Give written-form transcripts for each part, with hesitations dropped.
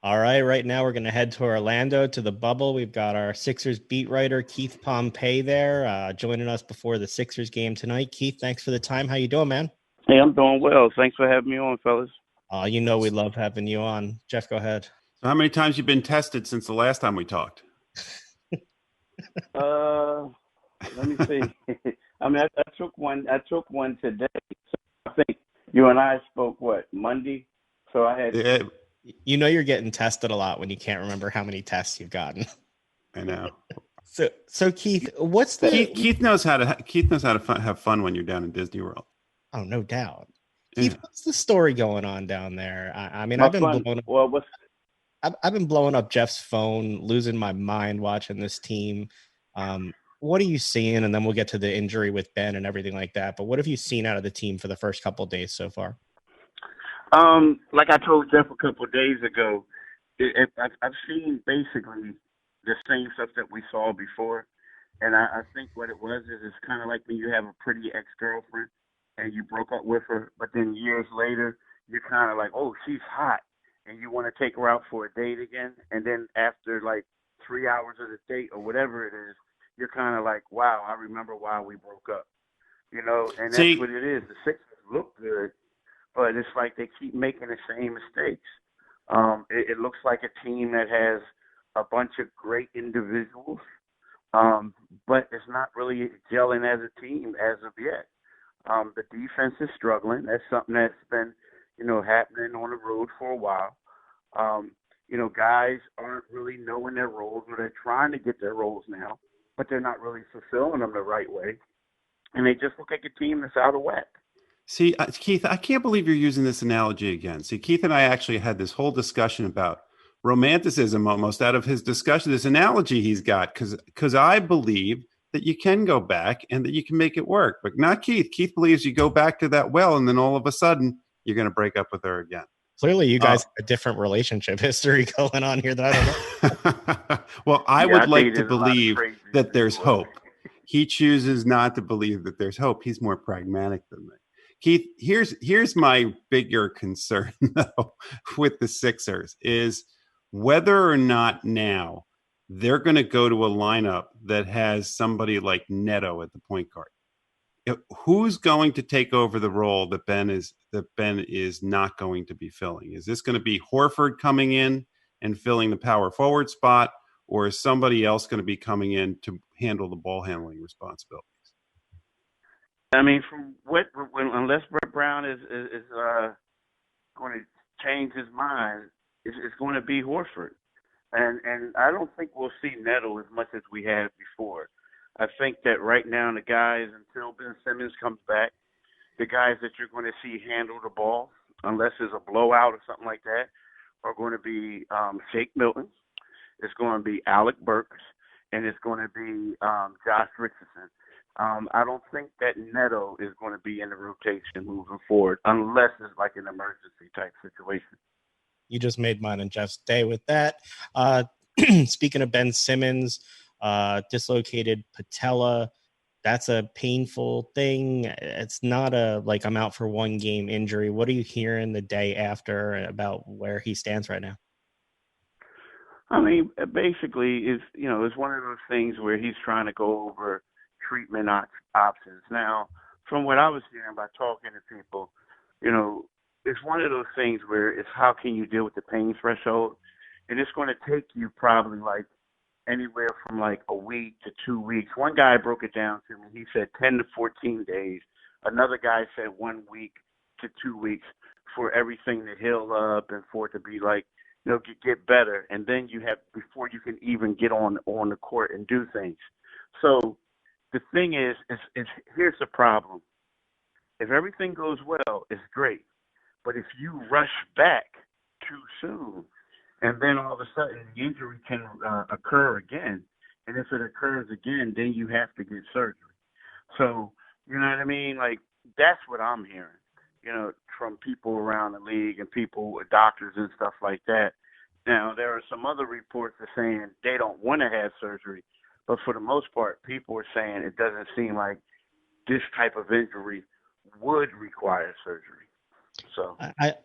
All right, right now we're going to head to Orlando to the bubble. We've got our Sixers beat writer Keith Pompey there joining us before the Sixers game tonight. Keith, thanks for the time. How you doing, man? Hey, I'm doing well. Thanks for having me on, fellas. You know we love having you on. Jeff, go ahead. So how many times you been tested since the last time we talked? Uh, Let me see. I mean, I took one. I took one today. I think you and I spoke Monday. So I had. Yeah, You know you're getting tested a lot when you can't remember how many tests you've gotten. I know. So Keith, Keith knows how to have fun when you're down in Disney World. Oh, no doubt. Yeah. Keith, what's the story going on down there? I mean, My fun. Well, what's I've been blowing up Jeff's phone, losing my mind watching this team. What are you seeing? And then we'll get to the injury with Ben and everything like that. But what have you seen out of the team for the first couple of days so far? like I told Jeff a couple of days ago, I've seen basically the same stuff that we saw before, and I think what it was is it's kind of like when you have a pretty ex-girlfriend and you broke up with her, but then years later you're kind of like, oh, she's hot, and you want to take her out for a date again, and then after like 3 hours of the date or whatever it is, you're kind of like, wow, I remember why we broke up, and that's See, what it is. The Sixers look good, but it's like they keep making the same mistakes. It looks like a team that has a bunch of great individuals, but it's not really gelling as a team as of yet. The defense is struggling. That's something that's been, happening on the road for a while. Guys aren't really knowing their roles, or they're trying to get their roles now, but they're not really fulfilling them the right way. And they just look like a team that's out of whack. see, Keith, I can't believe you're using this analogy again. See, Keith and I actually had this whole discussion about romanticism almost out of his discussion, this analogy he's got, because I believe that you can go back and that you can make it work, but not Keith. Keith believes you go back to that well, and then all of a sudden you're going to break up with her again. Clearly, you Uh, guys have a different relationship history going on here that I don't know. well, I Yeah, would I like to dated a lot of believe crazies that there's before. hope. He chooses not to believe that there's hope. He's more pragmatic than me. Keith, here's my bigger concern though with the Sixers is whether or not now they're going to go to a lineup that has somebody like Neto at the point guard. Who's going to take over the role that Ben is not going to be filling? Is this going to be Horford coming in and filling the power forward spot, or is somebody else going to be coming in to handle the ball handling responsibilities? I mean, from unless Brett Brown is going to change his mind, it's going to be Horford, and I don't think we'll see Neto as much as we had before. I think that right now the guys, until Ben Simmons comes back, the guys that you're going to see handle the ball, unless there's a blowout or something like that, are going to be Shake Milton. It's going to be Alec Burks, and it's going to be Josh Richardson. I don't think that Neto is going to be in the rotation moving forward unless it's like an emergency type situation. You just made mine and Jeff's day with that. Speaking of Ben Simmons, dislocated patella. That's a painful thing. It's not a like I'm out for one game injury. What are you hearing the day after about where he stands right now? I mean, basically, it's one of those things where he's trying to go over treatment options. Now, from what I was hearing by talking to people, it's one of those things where it's how can you deal with the pain threshold, and it's going to take you probably like anywhere from like a week to 2 weeks. One guy broke it down to me. He said 10 to 14 days. Another guy said 1 week to 2 weeks for everything to heal up and for it to be like, get better. And then you have, before you can even get on the court and do things. So the thing is here's the problem. If everything goes well, it's great. But if you rush back too soon, and then all of a sudden the injury can occur again, and if it occurs again, then you have to get surgery. So, you know what I mean? Like, that's what I'm hearing, from people around the league and people, doctors and stuff like that. Now, there are some other reports that are saying they don't want to have surgery, but for the most part, people are saying it doesn't seem like this type of injury would require surgery. So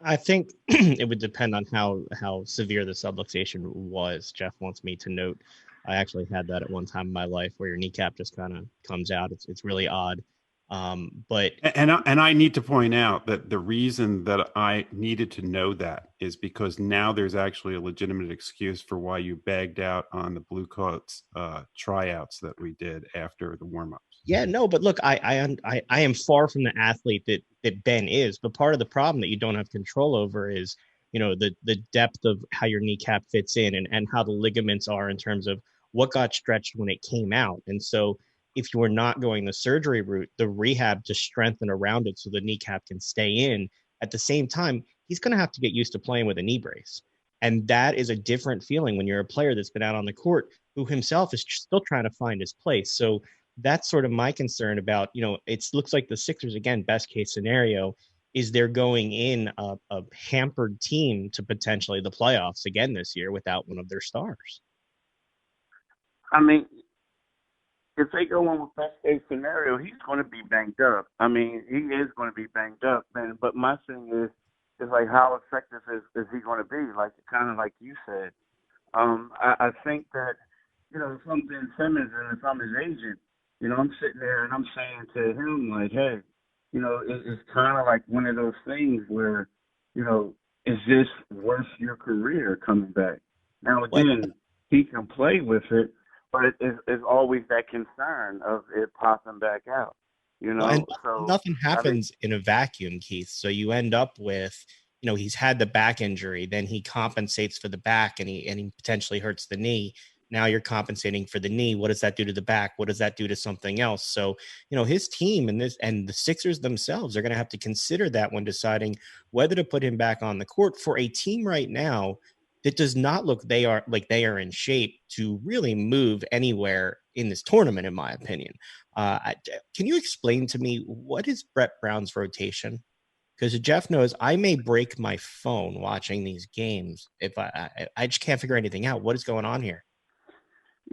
I think it would depend on how severe the subluxation was. Jeff wants me to note. I actually had that at one time in my life where your kneecap just kind of comes out. It's really odd. But And I need to point out that the reason that I needed to know that is because now there's actually a legitimate excuse for why you bagged out on the Blue Coats tryouts that we did after the warm ups. yeah, no, but look, I am far from the athlete that Ben is. But part of the problem that you don't have control over is, the depth of how your kneecap fits in and how the ligaments are in terms of what got stretched when it came out. And so if you are not going the surgery route, the rehab to strengthen around it so the kneecap can stay in. At the same time, he's going to have to get used to playing with a knee brace. And that is a different feeling when you're a player that's been out on the court who himself is still trying to find his place. So that's sort of my concern about, it looks like the Sixers, again, best case scenario is they're going in a hampered team to potentially the playoffs again this year without one of their stars. I mean, if they go on with best case scenario, he's going to be banged up. I mean, he is going to be banged up, man. But my thing is like, how effective is he going to be? Like, kind of like you said. I think that, if I'm Ben Simmons and if I'm his agent, I'm sitting there and I'm saying to him, like, hey, it's kind of like one of those things where, is this worth your career coming back? Now, What? again, he can play with it, but it's always that concern of it popping back out, Well, and So, nothing I mean, happens in a vacuum, Keith. So you end up with, he's had the back injury, then he compensates for the back and he potentially hurts the knee. Now you're compensating for the knee. What does that do to the back? What does that do to something else? So, his team and the Sixers themselves are going to have to consider that when deciding whether to put him back on the court for a team right now that does not look they are in shape to really move anywhere in this tournament, in my opinion. Can you explain to me what is Brett Brown's rotation? Because Jeff knows I may break my phone watching these games if I just can't figure anything out. What is going on here?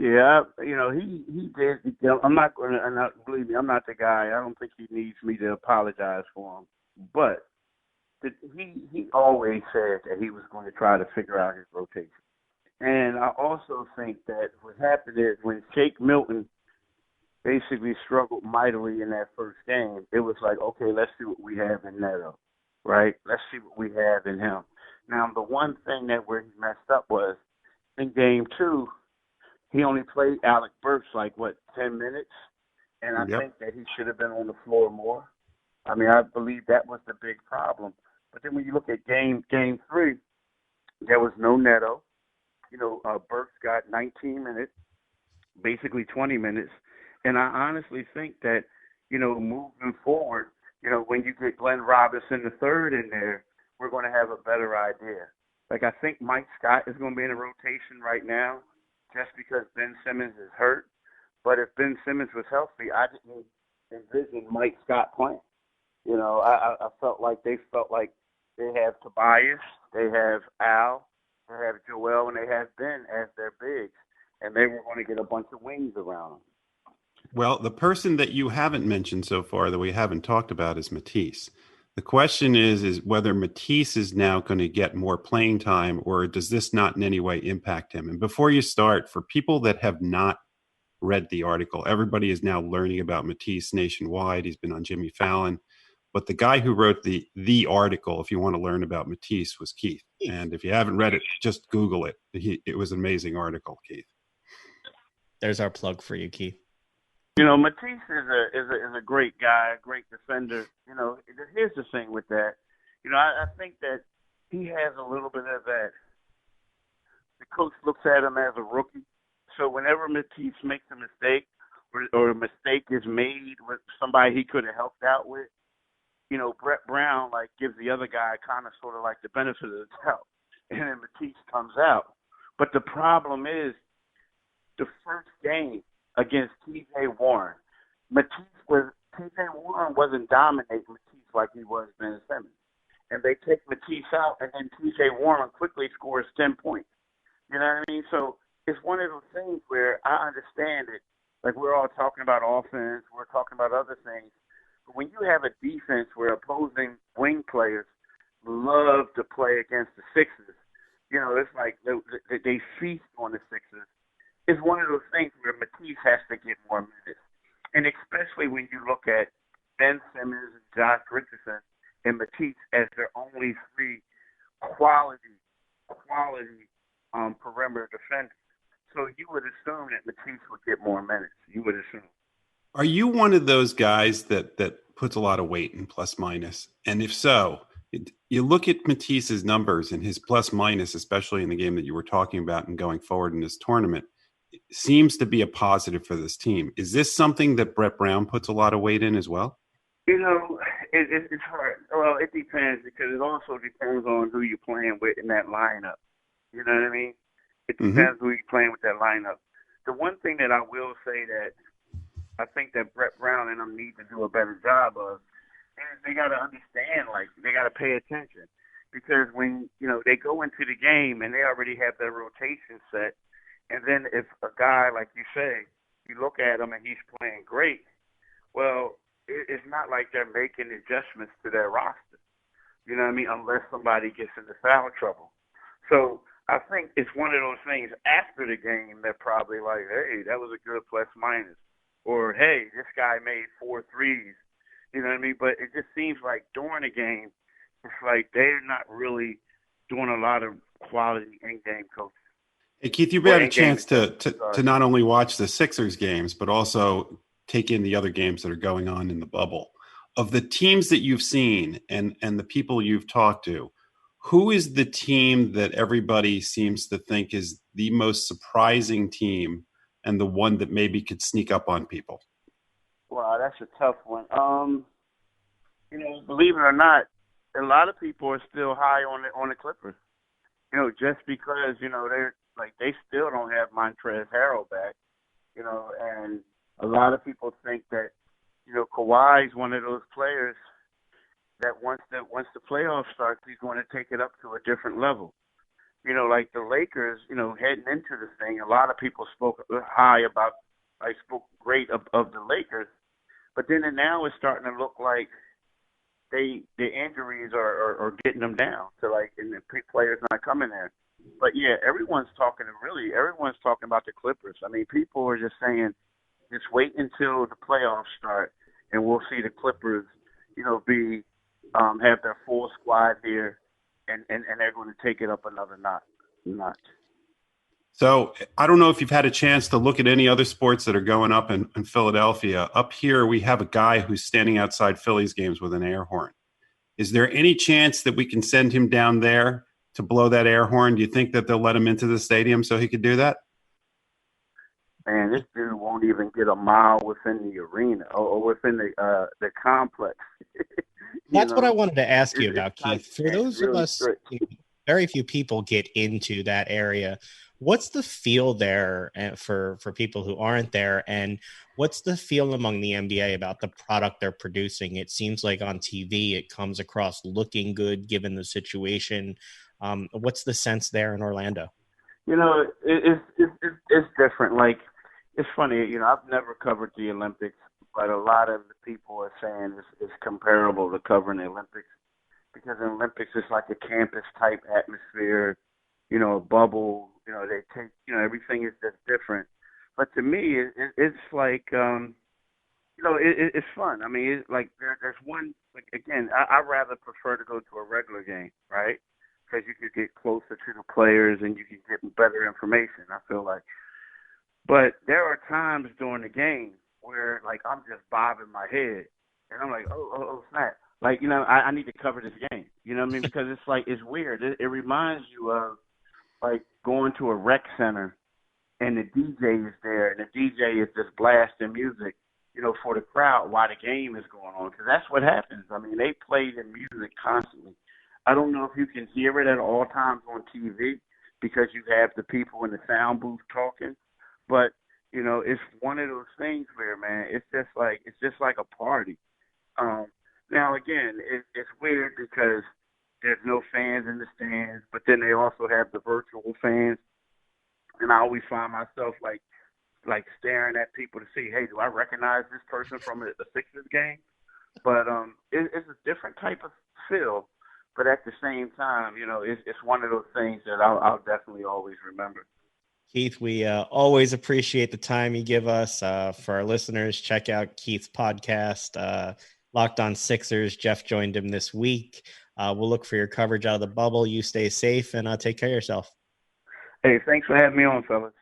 yeah, he did. I'm not going to, believe me, I'm not the guy. I don't think he needs me to apologize for him. But he always said that he was going to try to figure out his rotation. And I also think that what happened is when Shake Milton basically struggled mightily in that first game, it was like, okay, let's see what we have in Neto, right? Let's see what we have in him. Now, the one thing that where he messed up was in game two, he only played Alec Burks 10 minutes, and I Yep. think that he should have been on the floor more. I mean, I believe that was the big problem. But then when you look at game three, there was no Neto. Burks got 19 minutes, basically 20 minutes. And I honestly think that, moving forward, when you get Glenn Robinson the third in there, we're going to have a better idea. Like, I think Mike Scott is going to be in a rotation right now just because Ben Simmons is hurt. But if Ben Simmons was healthy, I didn't envision Mike Scott playing. I felt like they have Tobias, they have Al, they have Joel, and they have Ben as their bigs. And they were going to get a bunch of wings around them. Well, the person that you haven't mentioned so far that we haven't talked about is Matisse. The question is whether Matisse is now going to get more playing time, or does this not in any way impact him? And before you start, for people that have not read the article, everybody is now learning about Matisse nationwide. He's been on Jimmy Fallon. But the guy who wrote the article, if you want to learn about Matisse, was Keith. And if you haven't read it, just Google it. It was an amazing article, Keith. There's our plug for you, Keith. Matisse is a great guy, a great defender. Here's the thing with that. I think that he has a little bit of that. The coach looks at him as a rookie. So whenever Matisse makes a mistake or a mistake is made with somebody he could have helped out with, Brett Brown gives the other guy kind of sort of like the benefit of the doubt, and then Matisse comes out. But the problem is the first game against T.J. Warren, T.J. Warren wasn't dominating Matisse like he was Ben Simmons, and they take Matisse out, and then T.J. Warren quickly scores 10 points. You know what I mean? So it's one of those things where I understand it. Like, we're all talking about offense, we're talking about other things. But when you have a defense where opposing wing players love to play against the Sixers. It's like they feast on the Sixers. It's one of those things where Matisse has to get more minutes. And especially when you look at Ben Simmons and Josh Richardson and Matisse as their only three quality perimeter defenders. So you would assume that Matisse would get more minutes. You would assume. Are you one of those guys that puts a lot of weight in plus minus? And if so, you look at Matisse's numbers and his plus minus, especially in the game that you were talking about and going forward in this tournament, seems to be a positive for this team. Is this something that Brett Brown puts a lot of weight in as well? It's hard. Well, it depends because it also depends on who you're playing with in that lineup. You know what I mean? It depends who you're playing with that lineup. The one thing that I will say that I think that Brett Brown and them need to do a better job of is they got to understand, like, they got to pay attention. Because when, they go into the game and they already have their rotation set, and then if a guy, like you say, you look at him and he's playing great, well, it's not like they're making adjustments to their roster. You know what I mean? Unless somebody gets into foul trouble. So I think it's one of those things after the game they're probably like, hey, that was a good plus minus. Or, hey, this guy made 4 threes. You know what I mean? But it just seems like during the game, it's like they're not really doing a lot of quality in-game coaching. Hey, Keith, you've had a chance to not only watch the Sixers games, but also take in the other games that are going on in the bubble. Of the teams that you've seen and the people you've talked to, who is the team that everybody seems to think is the most surprising team and the one that maybe could sneak up on people? Wow, that's a tough one. Believe it or not, a lot of people are still high on the Clippers. Just because, they're like they still don't have Montrezl Harrell back, and a lot of people think that, Kawhi is one of those players that once the playoffs start, he's going to take it up to a different level. Like the Lakers, heading into this thing, a lot of people spoke great of the Lakers, but then now it's starting to look like the injuries are getting them down to and the players not coming there. But yeah, everyone's talking about the Clippers. I mean, people are just saying, just wait until the playoffs start, and we'll see the Clippers, have their full squad here, and they're going to take it up another notch. So I don't know if you've had a chance to look at any other sports that are going up in Philadelphia. Up here, we have a guy who's standing outside Phillies games with an air horn. Is there any chance that we can send him down there to blow that air horn? Do you think that they'll let him into the stadium so he could do that? Man, this dude won't even get a mile within the arena or within the complex. That's what I wanted to ask you about, Keith. For those of us, very few people get into that area. What's the feel there for people who aren't there, and what's the feel among the NBA about the product they're producing? It seems like on TV it comes across looking good given the situation. What's the sense there in Orlando? It's different. Like, it's funny. I've never covered the Olympics, but a lot of the people are saying it's comparable to covering the Olympics because the Olympics is like a campus type atmosphere. A bubble. They take. Everything is just different. But to me, it's like, it's fun. I mean, it's like there's one. Like again, I rather prefer to go to a regular game, right? Because you could get closer to the players and you can get better information, I feel like. But there are times during the game where, like, I'm just bobbing my head. And I'm like, oh, snap. Like, I need to cover this game. You know what I mean? Because it's like, it's weird. It reminds you of, like, going to a rec center and the DJ is there and the DJ is just blasting music, for the crowd while the game is going on. Because that's what happens. I mean, they play the music constantly. I don't know if you can hear it at all times on TV because you have the people in the sound booth talking, but it's one of those things where, man, it's just like a party. Now again, it's weird because there's no fans in the stands, but then they also have the virtual fans, and I always find myself like staring at people to see, hey, do I recognize this person from the Sixers game? But it's a different type of feel. But at the same time, it's one of those things that I'll definitely always remember. Keith, we always appreciate the time you give us. For our listeners, check out Keith's podcast, Locked On Sixers. Jeff joined him this week. We'll look for your coverage out of the bubble. You stay safe and take care of yourself. Hey, thanks for having me on, fellas.